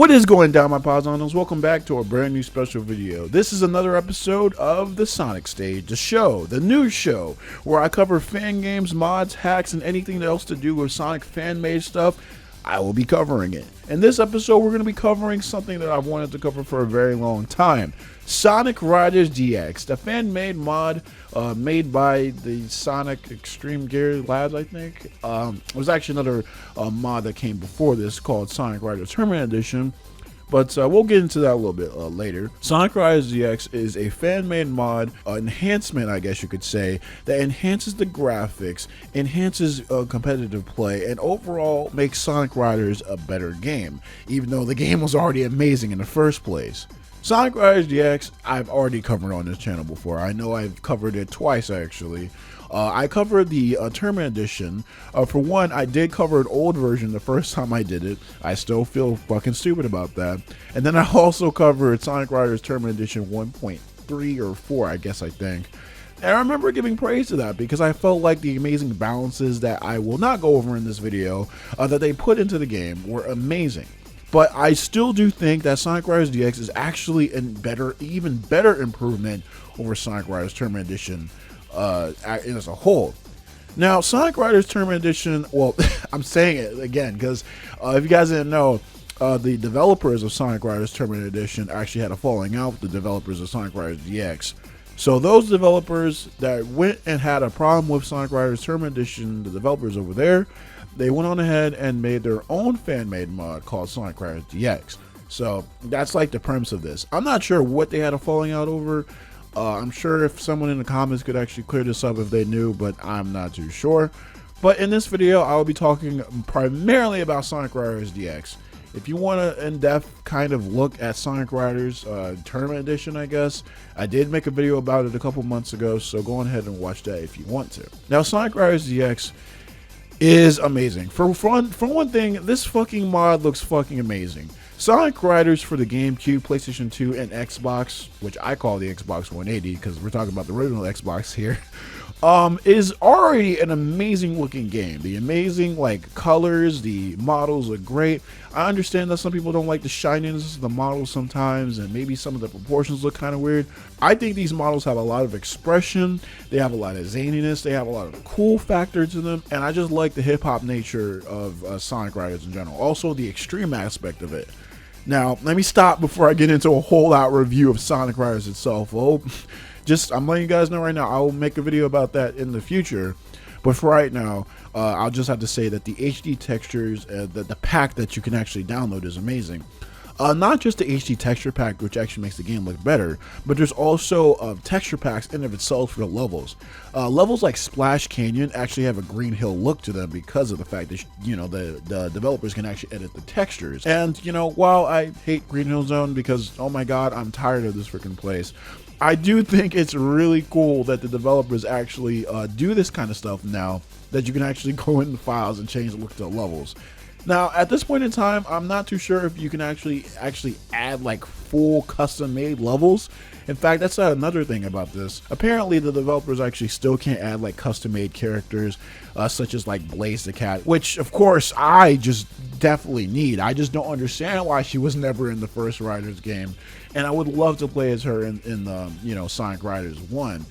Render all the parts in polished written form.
What is going down, my Podzonals? Welcome back to a brand new special video. This is another episode of the Sonic Stage, the show, the news show, where I cover fan games, mods, hacks, and anything else to do with Sonic fan-made stuff. I will be covering it. In this episode, we're going to be covering something that I've wanted to cover for a very long time. Sonic Riders DX, the fan-made mod made by the Sonic Extreme Gear Labs, I think. It was actually another mod that came before this called Sonic Riders Tournament Edition. But we'll get into that a little bit later. Sonic Riders DX is a fan-made mod, enhancement, I guess you could say, that enhances the graphics, enhances competitive play, and overall makes Sonic Riders a better game, even though the game was already amazing in the first place. Sonic Riders DX, I've already covered on this channel before. I know I've covered it twice, actually. I covered the Tournament Edition. For one, I did cover an old version the first time I did it. I still feel fucking stupid about that. And then I also covered Sonic Riders Tournament Edition 1.3 or 4, I think. And I remember giving praise to that because I felt like the amazing balances that I will not go over in this video that they put into the game were amazing. But I still do think that Sonic Riders DX is actually even better improvement over Sonic Riders Tournament Edition as a whole. Now, Sonic Riders Tournament Edition, well, I'm saying it again because if you guys didn't know, the developers of Sonic Riders Tournament Edition actually had a falling out with the developers of Sonic Riders DX. So those developers that went and had a problem with Sonic Riders Tournament Edition, the developers over there, they went on ahead and made their own fan-made mod called Sonic Riders DX. So that's like the premise of this. I'm not sure what they had a falling out over. I'm sure if someone in the comments could actually clear this up if they knew, but I'm not too sure. But in this video, I will be talking primarily about Sonic Riders DX. If you want an in-depth kind of look at Sonic Riders Tournament Edition, I guess, I did make a video about it a couple months ago, so go on ahead and watch that if you want to. Now, Sonic Riders DX is amazing. For one thing, this fucking mod looks fucking amazing. Sonic Riders for the GameCube, PlayStation 2, and Xbox, which I call the Xbox 180 because we're talking about the original Xbox here, is already an amazing looking game. The amazing colors, the models are great. I understand that some people don't like the shininess of the models sometimes, and maybe some of the proportions look kind of weird. I think these models have a lot of expression, they have a lot of zaniness, they have a lot of cool factor to them, and I just like the hip-hop nature of Sonic Riders in general. Also the extreme aspect of it. Now, let me stop before I get into a whole out review of Sonic Riders itself. Well, I'm letting you guys know right now, I will make a video about that in the future. But for right now, I'll just have to say that the HD textures, the pack that you can actually download is amazing. Not just the HD texture pack, which actually makes the game look better, but there's also texture packs in of itself for the levels. Levels like Splash Canyon actually have a Green Hill look to them because of the fact that, the developers can actually edit the textures. And, while I hate Green Hill Zone because, oh my god, I'm tired of this freaking place, I do think it's really cool that the developers actually do this kind of stuff now, that you can actually go in the files and change the look to the levels. Now, at this point in time, I'm not too sure if you can actually add full custom-made levels. In fact, that's another thing about this. Apparently, the developers actually still can't add custom-made characters, such as Blaze the Cat, which of course I just definitely need. I just don't understand why she was never in the first Riders game, and I would love to play as her in Sonic Riders 1.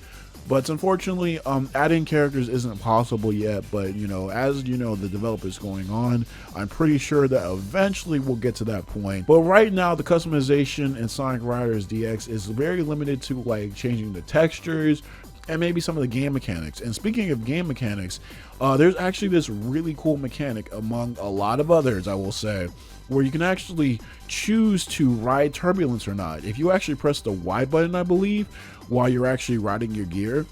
But unfortunately, adding characters isn't possible yet, but as the developers going on, I'm pretty sure that eventually we'll get to that point. But right now, the customization in Sonic Riders DX is very limited to changing the textures and maybe some of the game mechanics. And speaking of game mechanics, there's actually this really cool mechanic among a lot of others, I will say, where you can actually choose to ride turbulence or not. If you actually press the Y button, I believe, while you're actually riding your gear's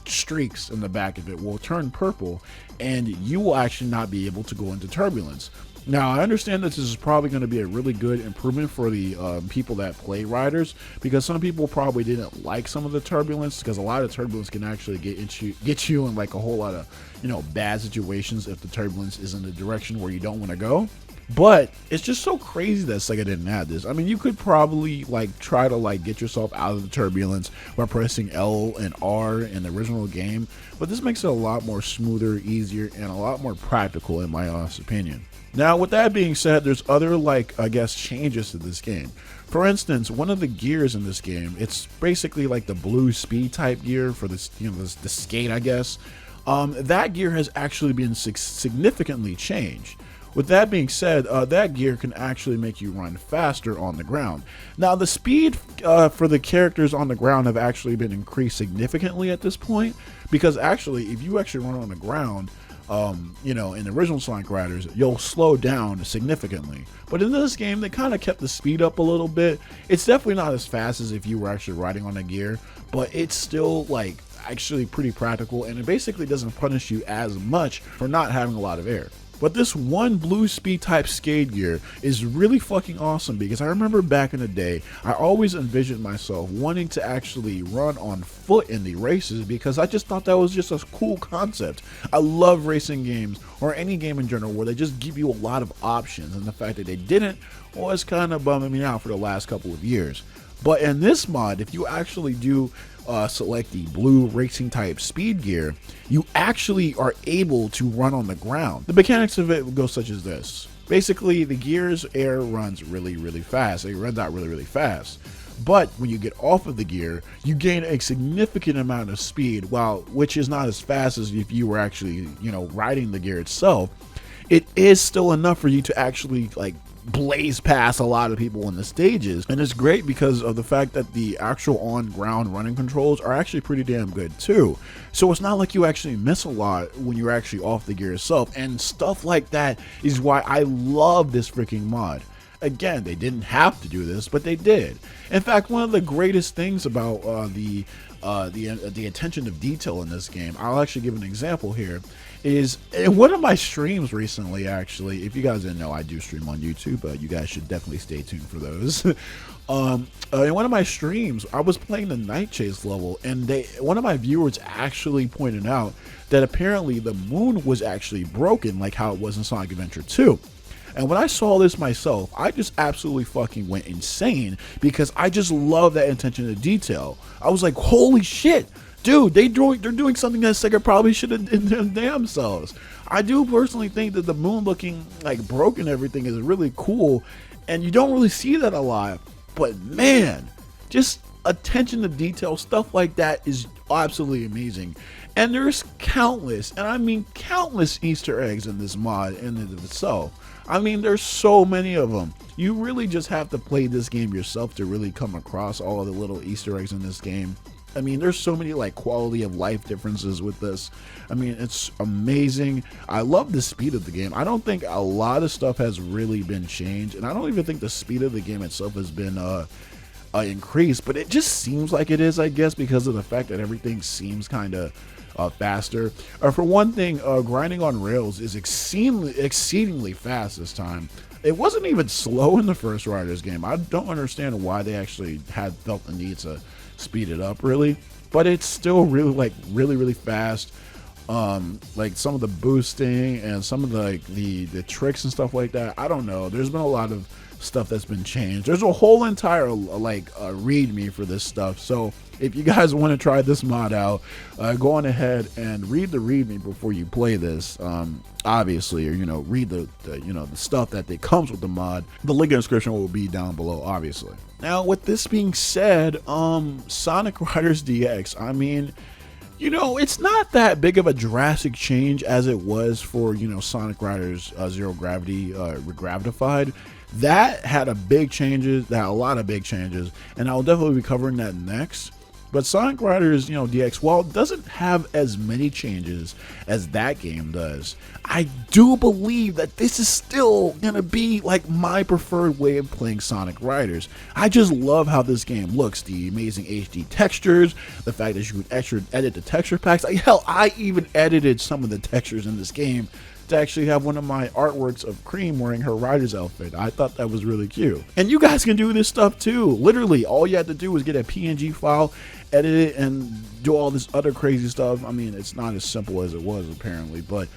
streaks in the back of it will turn purple, and you will actually not be able to go into turbulence. Now, I understand that this is probably going to be a really good improvement for the people that play Riders, because some people probably didn't like some of the turbulence, because a lot of turbulence can actually get you in a whole lot of bad situations if the turbulence is in the direction where you don't want to go. But it's just so crazy that Sega didn't add this. I mean, you could probably like try to like get yourself out of the turbulence by pressing L and R in the original game, but this makes it a lot more smoother, easier, and a lot more practical in my honest opinion. Now, with that being said, there's other like I guess changes to this game. For instance, one of the gears in this game, it's basically like the blue speed type gear for this, the skate, I guess. That gear has actually been significantly changed. With that being said, that gear can actually make you run faster on the ground. Now, the speed for the characters on the ground have actually been increased significantly at this point, because actually, if you actually run on the ground, in the original Sonic Riders, you'll slow down significantly. But in this game, they kind of kept the speed up a little bit. It's definitely not as fast as if you were actually riding on a gear, but it's still like actually pretty practical, and it basically doesn't punish you as much for not having a lot of air. But this one blue speed type skate gear is really fucking awesome, because I remember back in the day, I always envisioned myself wanting to actually run on foot in the races, because I just thought that was just a cool concept. I love racing games, or any game in general, where they just give you a lot of options, and the fact that they didn't was kind of bumming me out for the last couple of years. But in this mod, if you actually do select the blue racing type speed gear, you actually are able to run on the ground. The mechanics of it go such as this. Basically, the gear's air runs really, really fast. It runs out really, really fast. But when you get off of the gear, you gain a significant amount of speed, which is not as fast as if you were actually, riding the gear itself. It is still enough for you to actually like blaze past a lot of people in the stages, and it's great because of the fact that the actual on-ground running controls are actually pretty damn good too. So it's not like you actually miss a lot when you're actually off the gear itself, and stuff like that is why I love this freaking mod. Again, they didn't have to do this, but they did. In fact, one of the greatest things about the attention to detail in this game, I'll actually give an example here, is in one of my streams recently. Actually, if you guys didn't know, I do stream on YouTube, but you guys should definitely stay tuned for those. In one of my streams, I was playing the Night Chase level, and one of my viewers actually pointed out that apparently the moon was actually broken, like how it was in Sonic Adventure 2. And when I saw this myself, I just absolutely fucking went insane, because I just love that attention to detail. I was like, holy shit, dude, they're doing something that Sega probably should have done their damn selves. I do personally think that the moon looking like broken everything is really cool, and you don't really see that a lot. But man, just attention to detail, stuff like that is absolutely amazing. And there's countless, and I mean countless Easter eggs in this mod in and of itself. I mean, there's so many of them. You really just have to play this game yourself to really come across all of the little Easter eggs in this game. I mean, there's so many like quality of life differences with this. I mean, it's amazing. I love the speed of the game. I don't think a lot of stuff has really been changed, and I don't even think the speed of the game itself has been increased, but it just seems like it is, I guess, because of the fact that everything seems kind of faster. For one thing, grinding on rails is exceedingly fast this time. It wasn't even slow in the first Riders game. I don't understand why they actually had felt the need to speed it up, really, but it's still really fast. Like some of the boosting and some of the tricks and stuff like that, I don't know, there's been a lot of stuff that's been changed. There's a whole entire readme for this stuff, so if you guys want to try this mod out, go on ahead and read the readme before you play this, obviously, or read the stuff that comes with the mod. The link in the description will be down below, obviously. Now, with this being said, Sonic Riders DX, I mean, it's not that big of a drastic change as it was for, Sonic Riders Zero Gravity Regravified. That had a lot of big changes, and I'll definitely be covering that next. But Sonic Riders, DX, while it doesn't have as many changes as that game does, I do believe that this is still gonna be like my preferred way of playing Sonic Riders. I just love how this game looks, the amazing HD textures, the fact that you can edit the texture packs. Hell, I even edited some of the textures in this game to actually have one of my artworks of Cream wearing her Rider's outfit. I thought that was really cute. And you guys can do this stuff too. Literally, all you have to do is get a PNG file, edit it, and do all this other crazy stuff. I mean, it's not as simple as it was apparently, but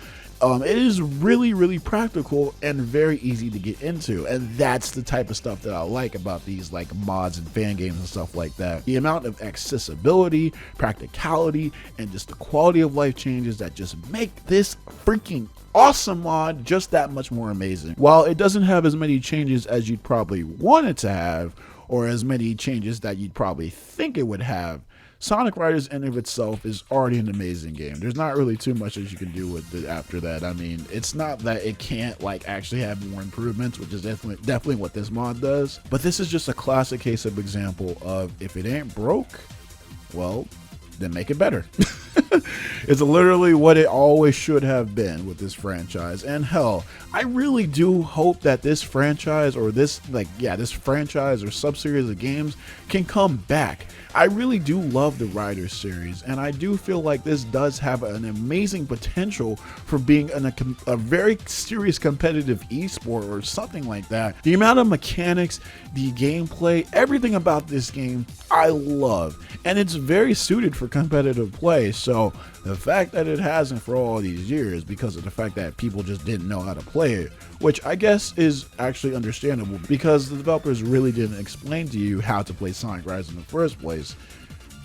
It is really, really practical and very easy to get into, and that's the type of stuff that I like about these like mods and fan games and stuff like that. The amount of accessibility, practicality, and just the quality of life changes that just make this freaking awesome mod just that much more amazing. While it doesn't have as many changes as you'd probably want it to have, or as many changes that you'd probably think it would have, Sonic Riders in of itself is already an amazing game. There's not really too much that you can do with it after that. I mean, it's not that it can't like actually have more improvements, which is definitely what this mod does. But this is just a classic case of example of if it ain't broke, well, then make it better. It's literally what it always should have been with this franchise. And hell, I really do hope that this franchise or this franchise or sub-series of games can come back. I really do love the Riders series, and I do feel like this does have an amazing potential for being a very serious competitive esport or something like that. The amount of mechanics, the gameplay, everything about this game I love, and it's very suited for competitive play. So the fact that it hasn't for all these years because of the fact that people just didn't know how to play it, which I guess is actually understandable because the developers really didn't explain to you how to play Sonic Riders in the first place.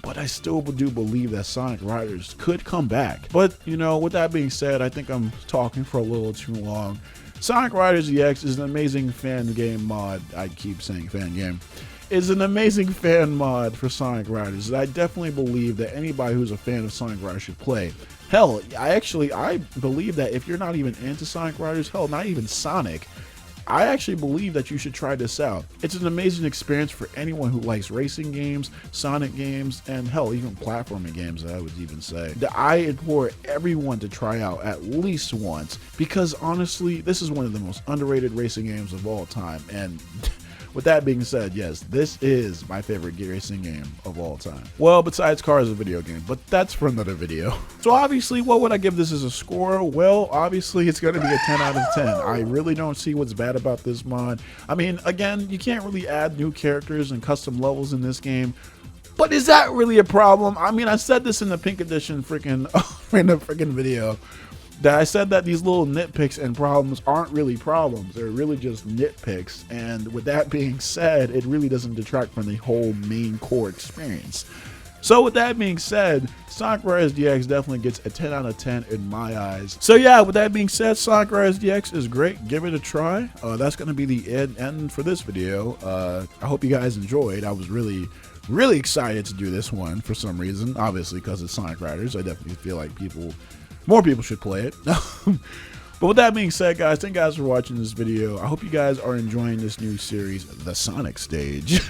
But I still do believe that Sonic Riders could come back. But, you know, with that being said, I think I'm talking for a little too long. Sonic Riders EX is an amazing fan game mod. I keep saying fan game. Is an amazing fan mod for Sonic Riders that I definitely believe that anybody who's a fan of Sonic Riders should play. Hell, I believe that if you're not even into Sonic Riders, hell, not even Sonic, I actually believe that you should try this out. It's an amazing experience for anyone who likes racing games, Sonic games, and hell, even platforming games, I would even say. I implore everyone to try out at least once, because honestly, this is one of the most underrated racing games of all time, and with that being said, yes, this is my favorite racing game of all time. Well, besides Cars, a video game, but that's for another video. So obviously, what would I give this as a score? Well, obviously, it's going to be a 10 out of 10. I really don't see what's bad about this mod. I mean, again, you can't really add new characters and custom levels in this game. But is that really a problem? I mean, I said this in the Pink Edition freaking video. That I said that these little nitpicks and problems aren't really problems. They're really just nitpicks. And with that being said, it really doesn't detract from the whole main core experience. So with that being said, Sonic Riders DX definitely gets a 10 out of 10 in my eyes. So yeah, with that being said, Sonic Riders DX is great. Give it a try. That's going to be the end for this video. I hope you guys enjoyed. I was really excited to do this one for some reason. Obviously, because it's Sonic Riders. I definitely feel like more people should play it. But with that being said, guys, thank you guys for watching this video. I hope you guys are enjoying this new series, The Sonic Stage.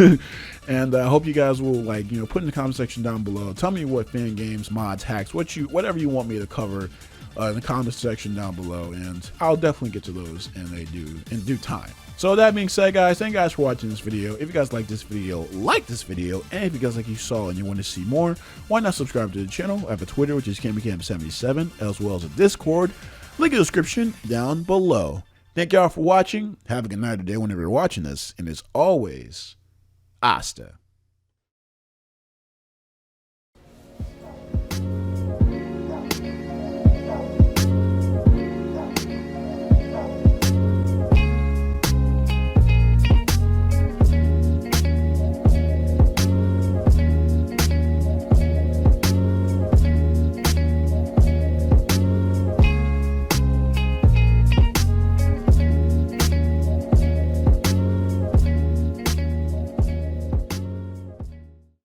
And I hope you guys will, like, you know, put in the comment section down below. Tell me what fan games, mods, hacks, whatever you want me to cover in the comment section down below. And I'll definitely get to those in due time. So with that being said, guys, thank you guys for watching this video. If you guys like this video, and if you guys like you saw and you want to see more, why not subscribe to the channel? I have a Twitter, which is KamyKam77, as well as a Discord. Link in the description down below. Thank y'all for watching. Have a good night or day whenever you're watching this. And as always, hasta.